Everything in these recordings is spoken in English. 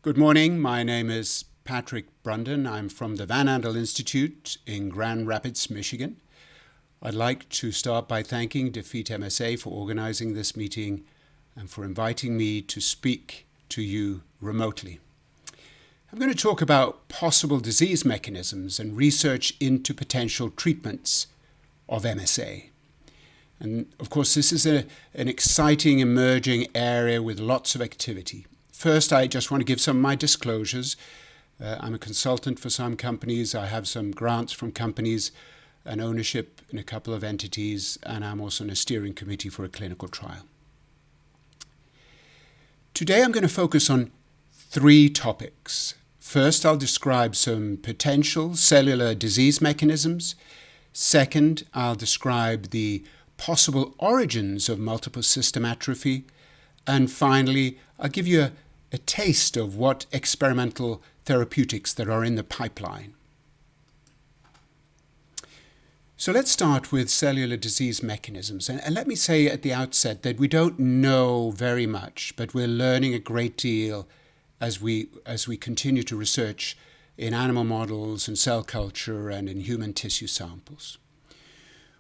Good morning. My name is Patrik Brundin. I'm from the Van Andel Institute in Grand Rapids, Michigan. I'd like to start by thanking Defeat MSA for organizing this meeting and for inviting me to speak to you remotely. I'm going to talk about possible disease mechanisms and research into potential treatments of MSA. And of course, this is an exciting emerging area with lots of activity. First, I just want to give some of my disclosures. I'm a consultant for some companies. I have some grants from companies and ownership in a couple of entities, and I'm also on a steering committee for a clinical trial. Today, I'm going to focus on three topics. First, I'll describe some potential cellular disease mechanisms. Second, I'll describe the possible origins of multiple system atrophy. And finally, I'll give you a taste of what experimental therapeutics that are in the pipeline. So let's start with cellular disease mechanisms. And let me say at the outset that we don't know very much, but we're learning a great deal as we continue to research in animal models and cell culture and in human tissue samples.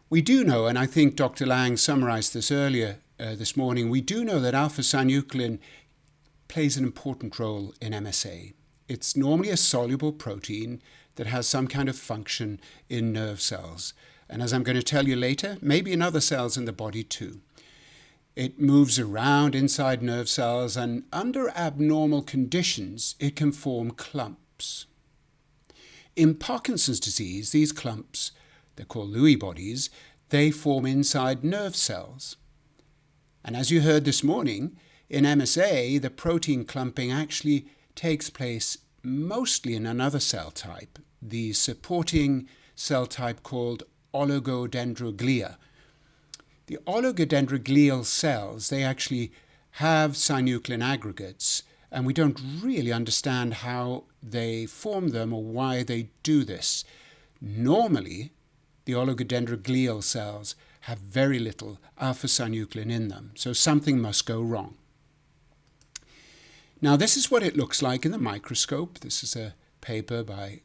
We do know, and I think Dr. Lang summarized this earlier this morning, we do know that alpha-synuclein plays an important role in MSA. It's normally a soluble protein that has some kind of function in nerve cells. And as I'm going to tell you later, maybe in other cells in the body too. It moves around inside nerve cells, and under abnormal conditions, it can form clumps. In Parkinson's disease, these clumps, they're called Lewy bodies, they form inside nerve cells. And as you heard this morning, in MSA, the protein clumping actually takes place mostly in another cell type, the supporting cell type called oligodendroglea. The oligodendroglial cells, they actually have synuclein aggregates, and we don't really understand how they form them or why they do this. Normally, the oligodendroglial cells have very little alpha-synuclein in them, so something must go wrong. Now, this is what it looks like in the microscope. This is a paper by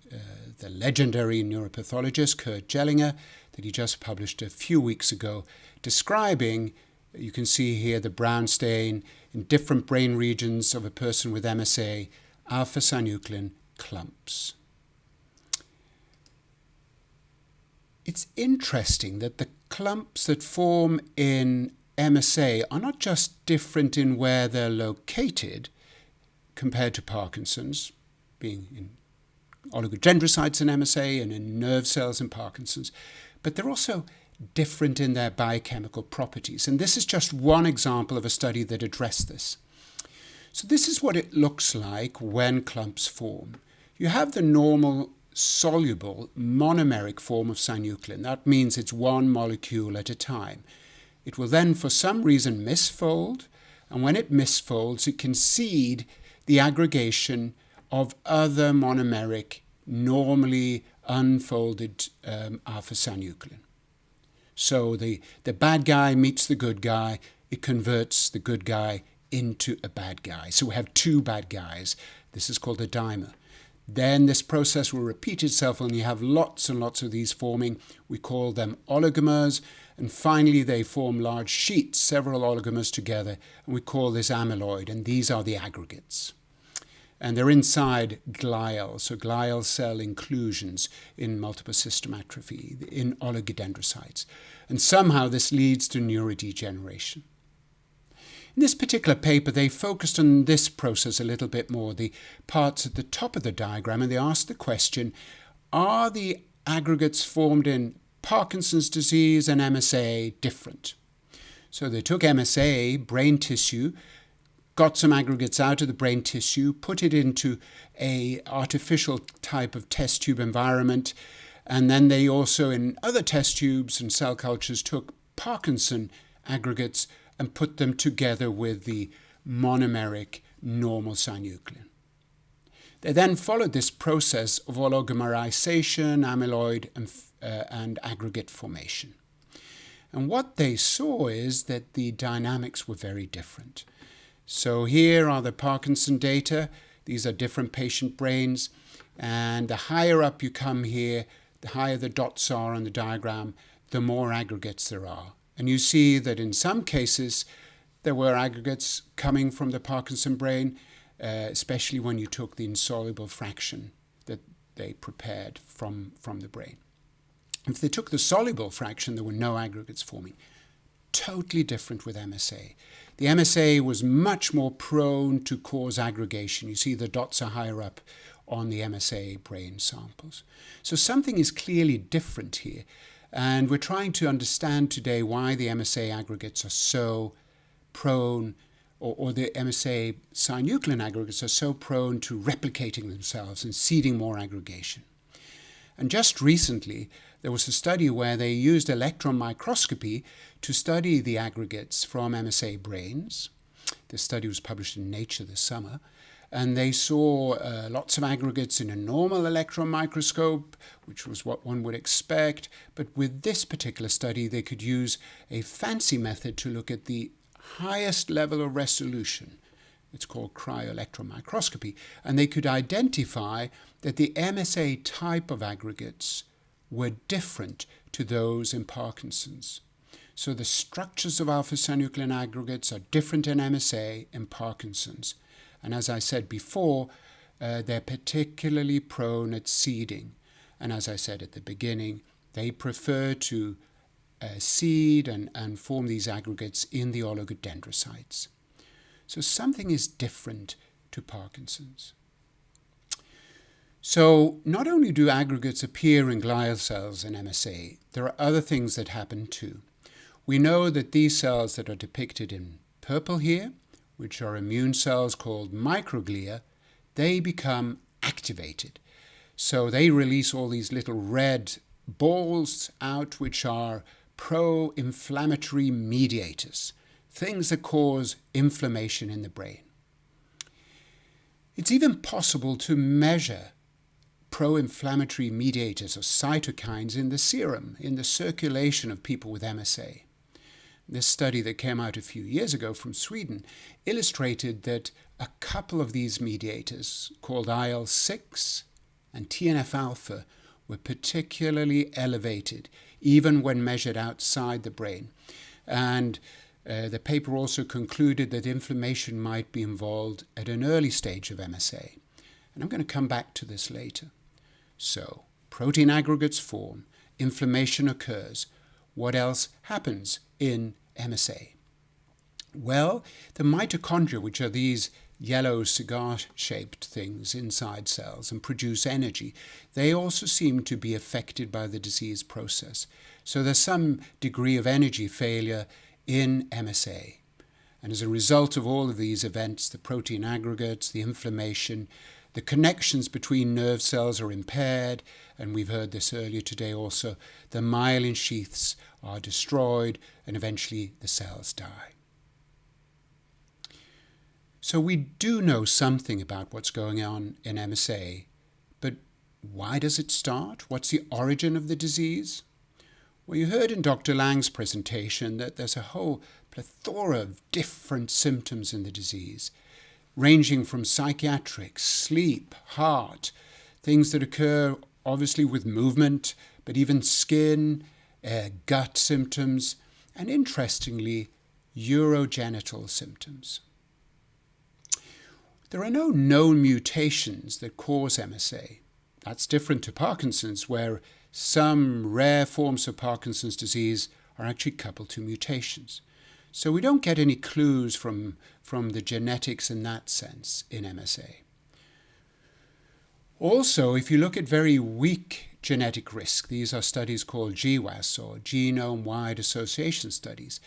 the legendary neuropathologist Kurt Jellinger that he just published a few weeks ago, describing, you can see here the brown stain in different brain regions of a person with MSA, alpha-synuclein clumps. It's interesting that the clumps that form in MSA are not just different in where they're located compared to Parkinson's, being in oligodendrocytes in MSA and in nerve cells in Parkinson's, but they're also different in their biochemical properties. And this is just one example of a study that addressed this. So this is what it looks like when clumps form. You have the normal soluble monomeric form of synuclein. That means it's one molecule at a time. It will then, for some reason, misfold, and when it misfolds, it can seed the aggregation of other monomeric, normally unfolded alpha-synuclein. So the bad guy meets the good guy, it converts the good guy into a bad guy. So we have two bad guys. This is called a dimer. Then this process will repeat itself and you have lots and lots of these forming. We call them oligomers. And finally, they form large sheets, several oligomers together, and we call this amyloid, and these are the aggregates. And they're inside glial, so glial cell inclusions in multiple system atrophy, in oligodendrocytes. And somehow this leads to neurodegeneration. In this particular paper, they focused on this process a little bit more, the parts at the top of the diagram, and they asked the question, are the aggregates formed in Parkinson's disease and MSA different? So they took MSA, brain tissue, got some aggregates out of the brain tissue, put it into an artificial type of test tube environment, and then they also, in other test tubes and cell cultures, took Parkinson aggregates and put them together with the monomeric normal synuclein. They then followed this process of oligomerization, amyloid, and aggregate formation. And what they saw is that the dynamics were very different. So here are the Parkinson data. These are different patient brains, and the higher up you come here, the higher the dots are on the diagram, the more aggregates there are. And you see that in some cases there were aggregates coming from the Parkinson brain, especially when you took the insoluble fraction that they prepared from the brain. If they took the soluble fraction, there were no aggregates forming. Totally different with MSA. The MSA was much more prone to cause aggregation. You see the dots are higher up on the MSA brain samples. So something is clearly different here. And we're trying to understand today why the MSA aggregates are so prone, or the MSA synuclein aggregates are so prone to replicating themselves and seeding more aggregation. And just recently, there was a study where they used electron microscopy to study the aggregates from MSA brains. This study was published in Nature this summer. And they saw lots of aggregates in a normal electron microscope, which was what one would expect. But with this particular study, they could use a fancy method to look at the highest level of resolution. It's called cryo-electron microscopy. And they could identify that the MSA type of aggregates were different to those in Parkinson's. So the structures of alpha-synuclein aggregates are different in MSA and Parkinson's. And as I said before, they're particularly prone at seeding. And as I said at the beginning, they prefer to seed and form these aggregates in the oligodendrocytes. So something is different to Parkinson's. So not only do aggregates appear in glial cells in MSA, there are other things that happen too. We know that these cells that are depicted in purple here, which are immune cells called microglia, they become activated. So they release all these little red balls out, which are pro-inflammatory mediators, things that cause inflammation in the brain. It's even possible to measure pro-inflammatory mediators or cytokines in the serum, in the circulation of people with MSA. This study that came out a few years ago from Sweden illustrated that a couple of these mediators, called IL-6 and TNF-alpha, were particularly elevated, even when measured outside the brain. And the paper also concluded that inflammation might be involved at an early stage of MSA. And I'm going to come back to this later. So, protein aggregates form, inflammation occurs. What else happens in MSA? Well, the mitochondria, which are these yellow cigar-shaped things inside cells and produce energy, they also seem to be affected by the disease process. So there's some degree of energy failure in MSA. And as a result of all of these events, the protein aggregates, the inflammation, the connections between nerve cells are impaired, and we've heard this earlier today also, the myelin sheaths are destroyed, and eventually the cells die. So we do know something about what's going on in MSA, but why does it start? What's the origin of the disease? Well, you heard in Dr. Lang's presentation that there's a whole plethora of different symptoms in the disease, ranging from psychiatric, sleep, heart, things that occur obviously with movement, but even skin, gut symptoms, and interestingly, urogenital symptoms. There are no known mutations that cause MSA. That's different to Parkinson's, where some rare forms of Parkinson's disease are actually coupled to mutations. So we don't get any clues from the genetics in that sense in MSA. Also, if you look at very weak genetic risk, these are studies called GWAS, or genome-wide association studies,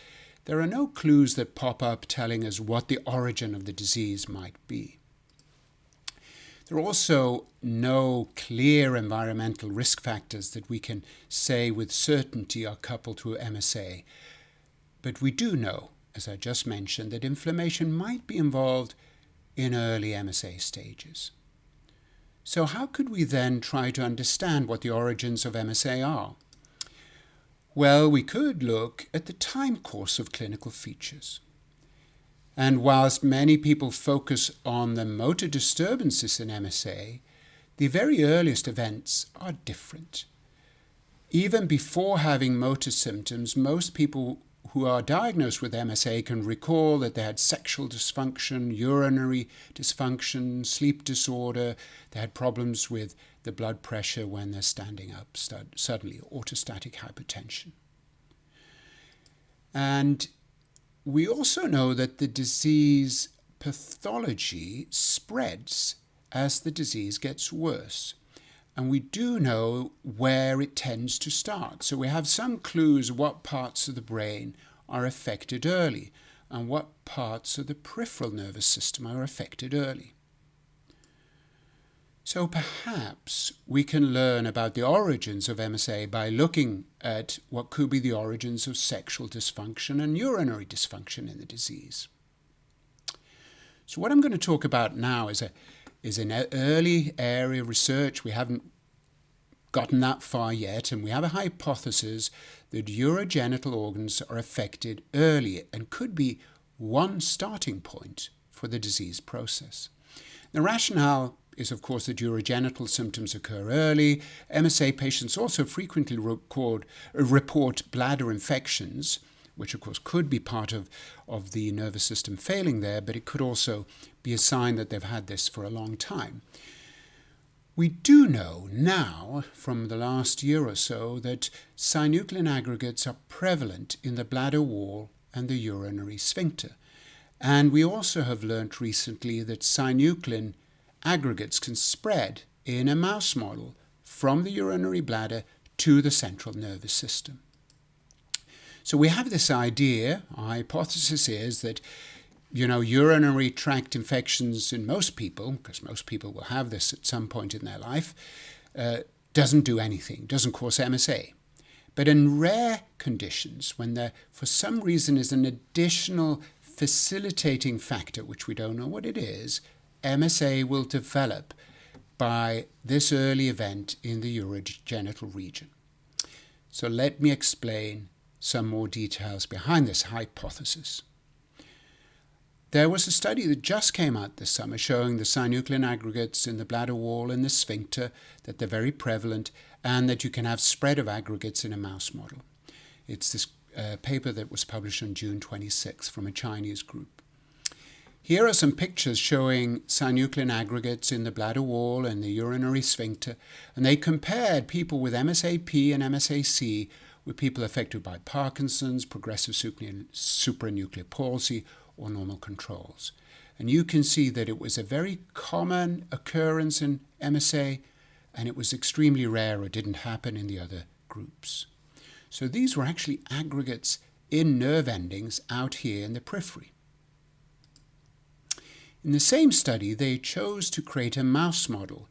there are no clues that pop up telling us what the origin of the disease might be. There are also no clear environmental risk factors that we can say with certainty are coupled to MSA. But we do know, as I just mentioned, that inflammation might be involved in early MSA stages. So how could we then try to understand what the origins of MSA are? Well, we could look at the time course of clinical features. And whilst many people focus on the motor disturbances in MSA, the very earliest events are different. Even before having motor symptoms, most people who are diagnosed with MSA can recall that they had sexual dysfunction, urinary dysfunction, sleep disorder, they had problems with the blood pressure when they're standing up suddenly, orthostatic hypotension. And we also know that the disease pathology spreads as the disease gets worse. And we do know where it tends to start. So we have some clues what parts of the brain are affected early and what parts of the peripheral nervous system are affected early. So perhaps we can learn about the origins of MSA by looking at what could be the origins of sexual dysfunction and urinary dysfunction in the disease. So what I'm going to talk about now is an early area of research. We haven't gotten that far yet, and we have a hypothesis that urogenital organs are affected early and could be one starting point for the disease process. The rationale is, of course, that urogenital symptoms occur early. MSA patients also frequently report bladder infections, which of course could be part of the nervous system failing there, but it could also be a sign that they've had this for a long time. We do know now, from the last year or so, that synuclein aggregates are prevalent in the bladder wall and the urinary sphincter. And we also have learnt recently that synuclein aggregates can spread in a mouse model from the urinary bladder to the central nervous system. So we have this idea, our hypothesis is that, urinary tract infections in most people, because most people will have this at some point in their life, doesn't do anything, doesn't cause MSA. But in rare conditions, when there for some reason is an additional facilitating factor, which we don't know what it is, MSA will develop by this early event in the urogenital region. So let me explain some more details behind this hypothesis. There was a study that just came out this summer showing the synuclein aggregates in the bladder wall and the sphincter, that they're very prevalent and that you can have spread of aggregates in a mouse model. It's this paper that was published on June 26 from a Chinese group. Here are some pictures showing synuclein aggregates in the bladder wall and the urinary sphincter, and they compared people with MSAP and MSAC with people affected by Parkinson's, progressive supranuclear palsy, or normal controls. And you can see that it was a very common occurrence in MSA, and it was extremely rare or didn't happen in the other groups. So these were actually aggregates in nerve endings out here in the periphery. In the same study, they chose to create a mouse model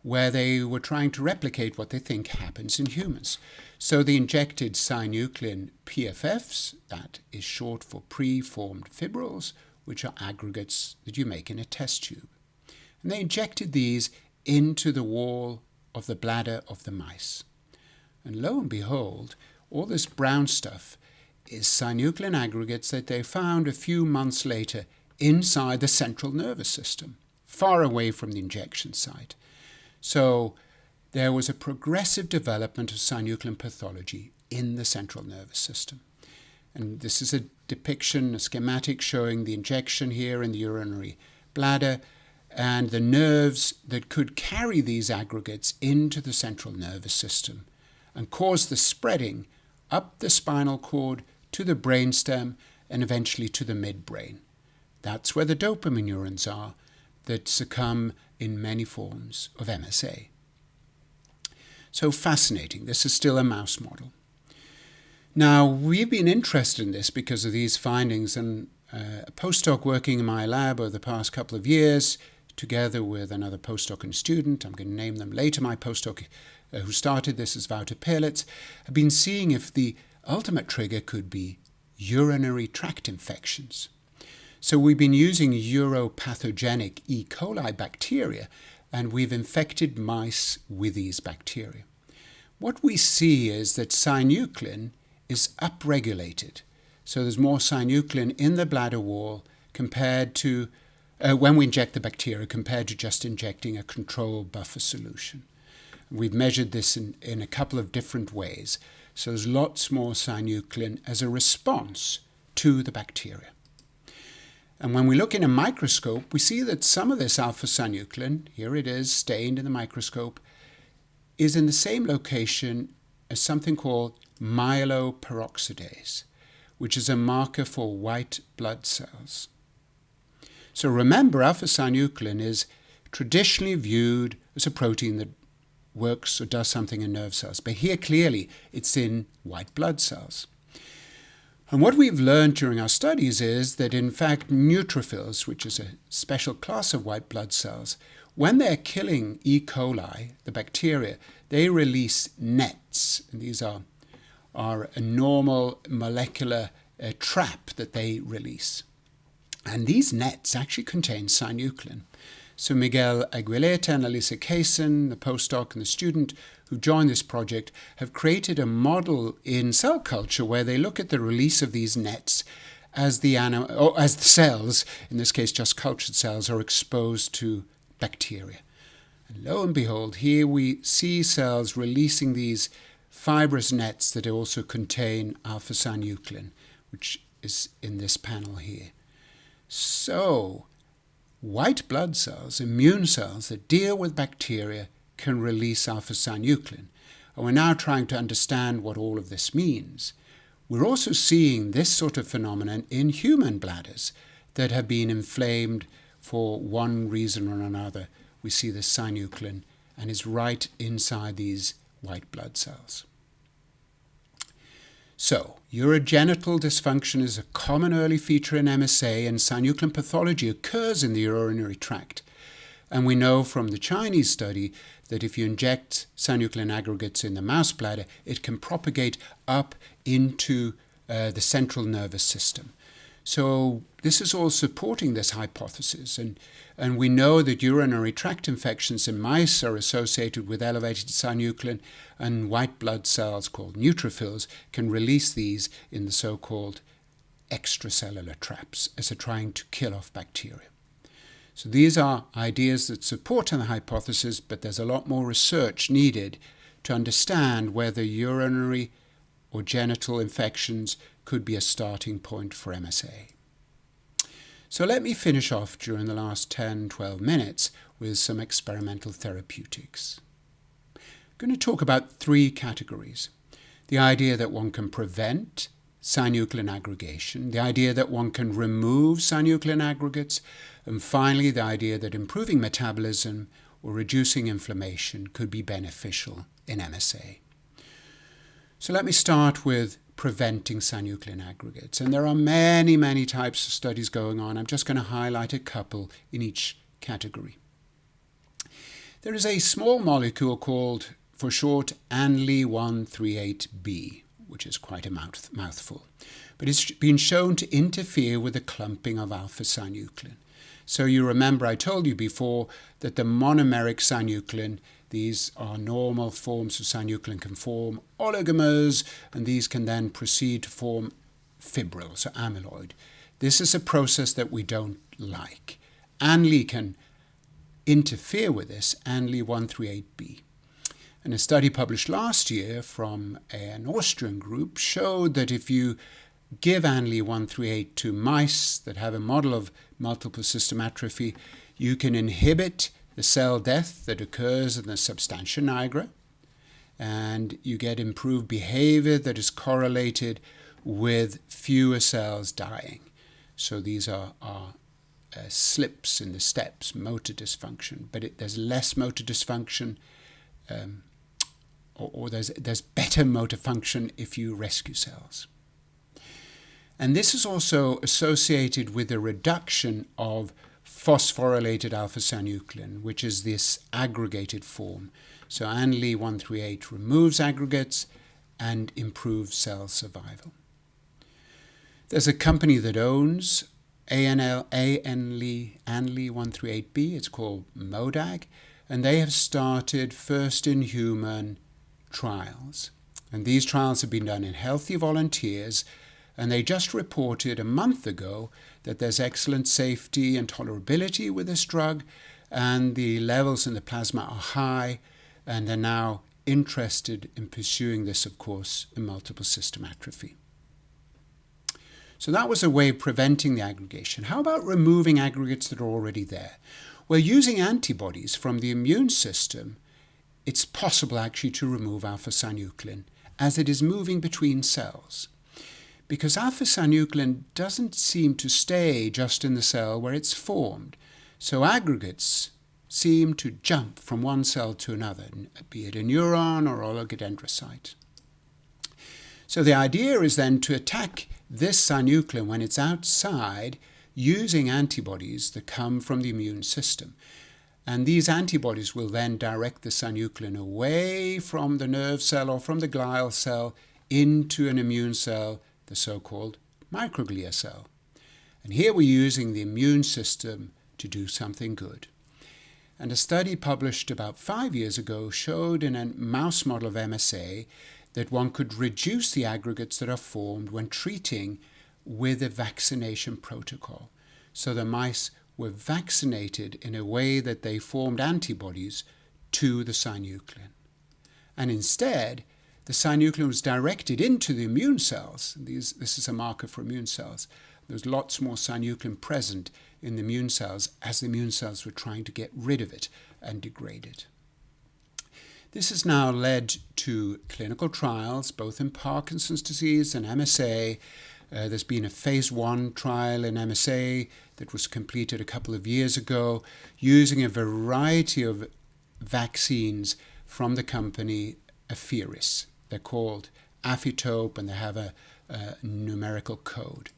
where they were trying to replicate what they think happens in humans. So they injected synuclein PFFs, that is short for preformed fibrils, which are aggregates that you make in a test tube. And they injected these into the wall of the bladder of the mice. And lo and behold, all this brown stuff is synuclein aggregates that they found a few months later inside the central nervous system, far away from the injection site. So there was a progressive development of synuclein pathology in the central nervous system. And this is a depiction, a schematic showing the injection here in the urinary bladder and the nerves that could carry these aggregates into the central nervous system and cause the spreading up the spinal cord to the brainstem and eventually to the midbrain. That's where the dopamine neurons are that succumb in many forms of MSA. So fascinating. This is still a mouse model. Now, we've been interested in this because of these findings, and a postdoc working in my lab over the past couple of years, together with another postdoc and student, I'm going to name them later, my postdoc who started this is Wouter Perlitz, have been seeing if the ultimate trigger could be urinary tract infections. So we've been using uropathogenic E. coli bacteria, and we've infected mice with these bacteria. What we see is that synuclein is upregulated. So there's more synuclein in the bladder wall compared to when we inject the bacteria compared to just injecting a control buffer solution. We've measured this in a couple of different ways. So there's lots more synuclein as a response to the bacteria. And when we look in a microscope, we see that some of this alpha-synuclein, here it is stained in the microscope, is in the same location as something called myeloperoxidase, which is a marker for white blood cells. So remember, alpha-synuclein is traditionally viewed as a protein that works or does something in nerve cells. But here, clearly, it's in white blood cells. And what we've learned during our studies is that, in fact, neutrophils, which is a special class of white blood cells, when they're killing E. coli, the bacteria, they release nets. And these are a normal molecular trap that they release. And these nets actually contain synuclein. So Miguel Aguileta and Elisa Kaysen, the postdoc and the student who joined this project, have created a model in cell culture where they look at the release of these nets as the cells, in this case just cultured cells, are exposed to bacteria. And lo and behold, here we see cells releasing these fibrous nets that also contain alpha-synuclein, which is in this panel here. So white blood cells, immune cells that deal with bacteria, can release alpha-synuclein. And we're now trying to understand what all of this means. We're also seeing this sort of phenomenon in human bladders that have been inflamed for one reason or another. We see this synuclein, and it's right inside these white blood cells. So, urogenital dysfunction is a common early feature in MSA, and synuclein pathology occurs in the urinary tract. And we know from the Chinese study that if you inject synuclein aggregates in the mouse bladder, it can propagate up into the central nervous system. So this is all supporting this hypothesis. And we know that urinary tract infections in mice are associated with elevated synuclein, and white blood cells called neutrophils can release these in the so-called extracellular traps as they're trying to kill off bacteria. So these are ideas that support the hypothesis, but there's a lot more research needed to understand whether urinary or genital infections could be a starting point for MSA. So let me finish off during the last 10-12 minutes with some experimental therapeutics. I'm going to talk about three categories. The idea that one can prevent synuclein aggregation, the idea that one can remove synuclein aggregates, and finally the idea that improving metabolism or reducing inflammation could be beneficial in MSA. So let me start with preventing synuclein aggregates. And there are many, many types of studies going on. I'm just going to highlight a couple in each category. There is a small molecule called, for short, Anli-138B, which is quite a mouthful. But it's been shown to interfere with the clumping of alpha-synuclein. So you remember I told you before that the monomeric synuclein, these are normal forms of synuclein, can form oligomers, and these can then proceed to form fibrils, or amyloid. This is a process that we don't like. Anli can interfere with this, Anli-138B. And a study published last year from an Austrian group showed that if you give Anli-138 to mice that have a model of multiple system atrophy, you can inhibit the cell death that occurs in the substantia nigra, and you get improved behavior that is correlated with fewer cells dying. So these are slips in the steps, motor dysfunction, but there's less motor dysfunction, or there's better motor function if you rescue cells. And this is also associated with a reduction of phosphorylated alpha-synuclein, which is this aggregated form. So Anli-138 removes aggregates and improves cell survival. There's a company that owns Anli-138B. It's called MODAG, and they have started first-in-human trials. And these trials have been done in healthy volunteers, And they just reported a month ago that there's excellent safety and tolerability with this drug, and the levels in the plasma are high, and they're now interested in pursuing this, of course, in multiple system atrophy. So that was a way of preventing the aggregation. How about removing aggregates that are already there? Well, using antibodies from the immune system, it's possible actually to remove alpha-synuclein as it is moving between cells. Because alpha-synuclein doesn't seem to stay just in the cell where it's formed. So aggregates seem to jump from one cell to another, be it a neuron or oligodendrocyte. So the idea is then to attack this synuclein when it's outside using antibodies that come from the immune system. And these antibodies will then direct the synuclein away from the nerve cell or from the glial cell into an immune cell, the so-called microglia cell. And here we're using the immune system to do something good. And a study published about 5 years ago showed in a mouse model of MSA that one could reduce the aggregates that are formed when treating with a vaccination protocol. So the mice were vaccinated in a way that they formed antibodies to the synuclein. And instead, the synuclein was directed into the immune cells. This is a marker for immune cells. There's lots more synuclein present in the immune cells as the immune cells were trying to get rid of it and degrade it. This has now led to clinical trials, both in Parkinson's disease and MSA. There's been a phase 1 trial in MSA that was completed a couple of years ago using a variety of vaccines from the company Apheris. They're called Afitope and they have a numerical code.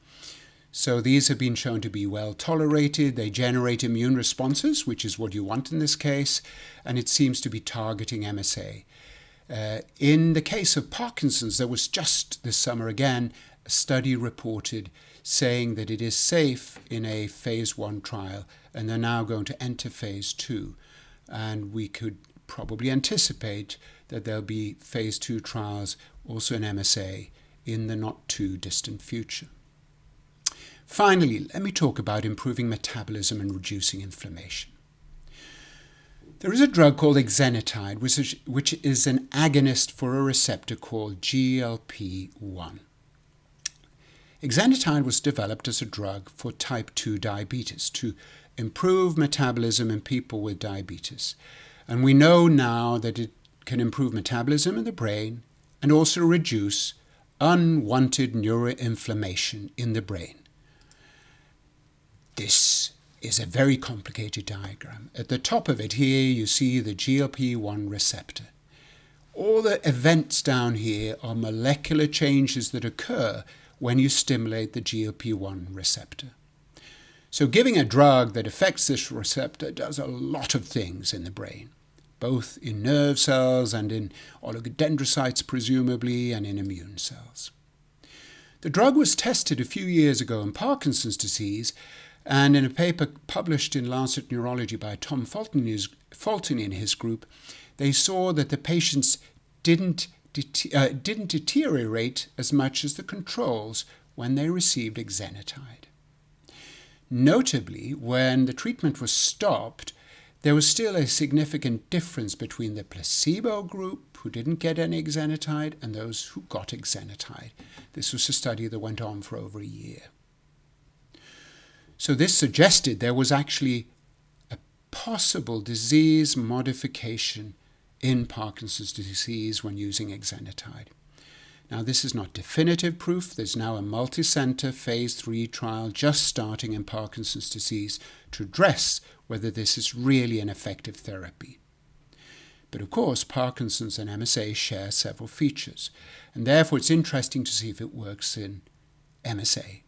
So these have been shown to be well tolerated. They generate immune responses, which is what you want in this case, and it seems to be targeting MSA. In the case of Parkinson's, there was just this summer again a study reported saying that it is safe in a phase 1 trial, and they're now going to enter phase 2. And we could probably anticipate that there'll be phase 2 trials also in MSA in the not too distant future. Finally, let me talk about improving metabolism and reducing inflammation. There is a drug called exenatide, which is an agonist for a receptor called GLP-1. Exenatide was developed as a drug for type 2 diabetes to improve metabolism in people with diabetes. And we know now that it can improve metabolism in the brain and also reduce unwanted neuroinflammation in the brain. This is a very complicated diagram. At the top of it here, you see the GLP-1 receptor. All the events down here are molecular changes that occur when you stimulate the GLP-1 receptor. So giving a drug that affects this receptor does a lot of things in the brain, both in nerve cells and in oligodendrocytes, presumably, and in immune cells. The drug was tested a few years ago in Parkinson's disease, and in a paper published in Lancet Neurology by Tom Fulton and his group, they saw that the patients didn't deteriorate as much as the controls when they received exenatide. Notably, when the treatment was stopped, there was still a significant difference between the placebo group, who didn't get any exenatide, and those who got exenatide. This was a study that went on for over a year. So this suggested there was actually a possible disease modification in Parkinson's disease when using exenatide. Now, this is not definitive proof. There's now a multi-center phase 3 trial just starting in Parkinson's disease to address whether this is really an effective therapy. But of course, Parkinson's and MSA share several features, and therefore it's interesting to see if it works in MSA.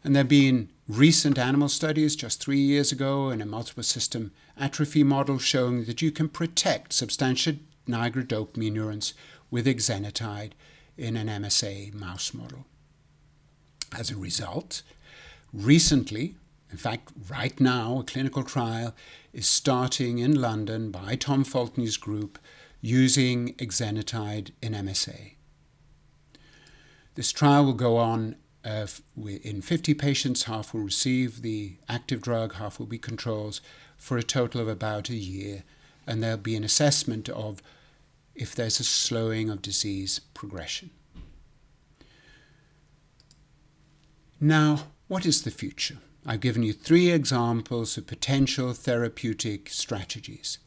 And there have been recent animal studies just 3 years ago in a multiple system atrophy model showing that you can protect substantia nigra dopamine neurons with exenatide in an MSA mouse model. As a result, recently, in fact right now, a clinical trial is starting in London by Tom Fulton's group using exenatide in MSA. This trial will go on In 50 patients, half will receive the active drug, half will be controls, for a total of about a year. And there'll be an assessment of if there's a slowing of disease progression. Now, what is the future? I've given you 3 examples of potential therapeutic strategies.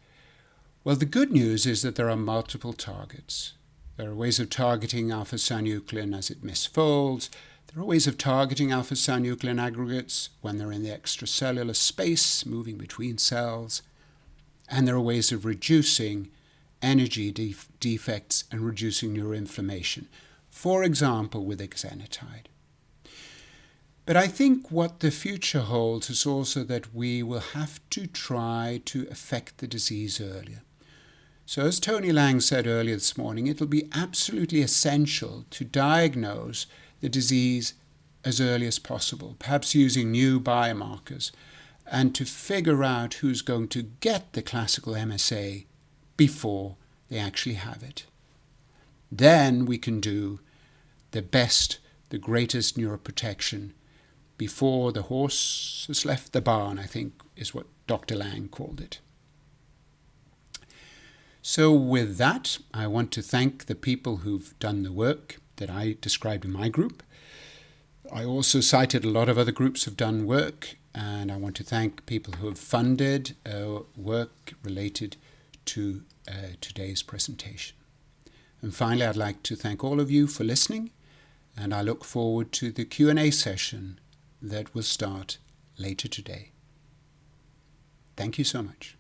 Well, the good news is that there are multiple targets. There are ways of targeting alpha-synuclein as it misfolds. There are ways of targeting alpha-synuclein aggregates when they're in the extracellular space, moving between cells. And there are ways of reducing energy defects and reducing neuroinflammation, for example, with exenatide. But I think what the future holds is also that we will have to try to affect the disease earlier. So as Tony Lang said earlier this morning, it'll be absolutely essential to diagnose the disease as early as possible, perhaps using new biomarkers, and to figure out who's going to get the classical MSA before they actually have it. Then we can do the best, the greatest neuroprotection before the horse has left the barn, I think is what Dr. Lang called it. So with that, I want to thank the people who've done the work that I described in my group. I also cited a lot of other groups who've done work, and I want to thank people who have funded work related to today's presentation. And finally, I'd like to thank all of you for listening, and I look forward to the Q&A session that will start later today. Thank you so much.